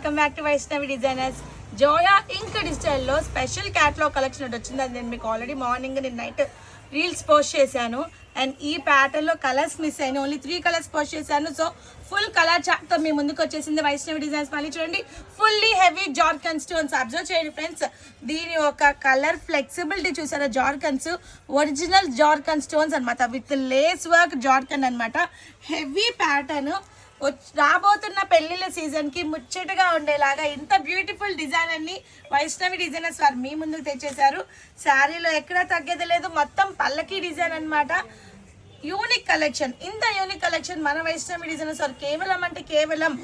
Welcome back to Vaishnavi designers. జోయా ఇంక్ డిజిటల్లో స్పెషల్ క్యాట్లాగ్ కలెక్షన్ ఒకటి వచ్చింది. అది నేను మీకు ఆల్రెడీ మార్నింగ్ నేను నైట్ రీల్స్ పోస్ట్ చేశాను. అండ్ ఈ ప్యాటర్న్లో కలర్స్ మిస్ అయిన ఓన్లీ 3 కలర్స్ పోస్ట్ చేశాను. సో ఫుల్ కలర్ చార్ట్తో మీ ముందుకు వచ్చేసింది వైష్ణవి డిజైన్స్. మళ్ళీ చూడండి, fully heavy zircon stones. Observe చేయండి ఫ్రెండ్స్, దీని ఒక కలర్ ఫ్లెక్సిబిలిటీ చూసారా? జార్కన్స్ ఒరిజినల్ జార్కన్ స్టోన్స్ అనమాట, విత్ లేస్ వర్క్ జార్కన్ అనమాట. హెవీ ప్యాటర్న్ రాబోతున్న పెళ్లిళ్ళ సీజన్కి ముచ్చటగా ఉండేలాగా ఇంత బ్యూటిఫుల్ డిజైన్ అన్ని వైష్ణవి డిజైనర్స్ వారు మీ ముందుకు తెచ్చేశారు. శారీలో ఎక్కడా తగ్గేది లేదు, మొత్తం పల్లకి డిజైన్ అనమాట. Unique collection. ఇంత యూనిక్ కలెక్షన్ మన వైష్ణవి డిజైనర్స్ వారు కేవలం అంటే కేవలం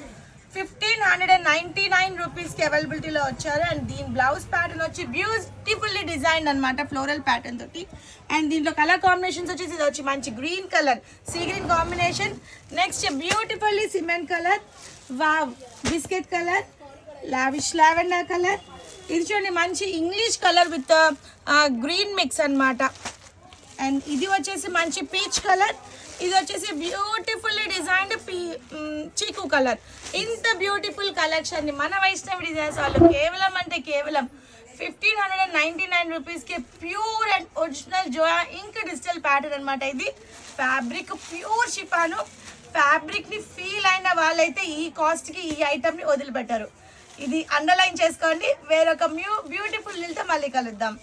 1599 రూపీస్కి అవైలబిలిటీలో వచ్చారు. అండ్ దీని బ్లౌజ్ ప్యాటర్న్ వచ్చి బ్యూటిఫుల్లీ డిజైన్ అనమాట, ఫ్లోరల్ ప్యాటర్న్ తోటి. అండ్ దీంట్లో కలర్ కాంబినేషన్స్ వచ్చేసి ఇది వచ్చి మంచి green colour, sea green combination. Next beautifully cement colour, wow biscuit colour, lavish lavender colour. ఇది చూడండి మంచి English colour with green mix అనమాట. అండ్ ఇది వచ్చేసి మంచి పీచ్ కలర్, ఇది వచ్చేసి బ్యూటిఫుల్లీ డిజైన్డ్ చీకు కలర్. ఇంత బ్యూటిఫుల్ కలెక్షన్ ని మన వైష్ణవి డిజైన్స్ వాళ్ళు కేవలం అంటే కేవలం 1599 రూపీస్కి pure and original Joya ink digital pattern అనమాట. ఇది ఫ్యాబ్రిక్ ప్యూర్ షిఫాను. ఫ్యాబ్రిక్ ని ఫీల్ అయిన వాళ్ళైతే ఈ కాస్ట్ కి ఈ ఐటమ్ ని వదిలిపెట్టారు. ఇది అండర్లైన్ చేసుకోండి. వేరొక బ్యూటిఫుల్ తో మళ్ళీ కలుద్దాం.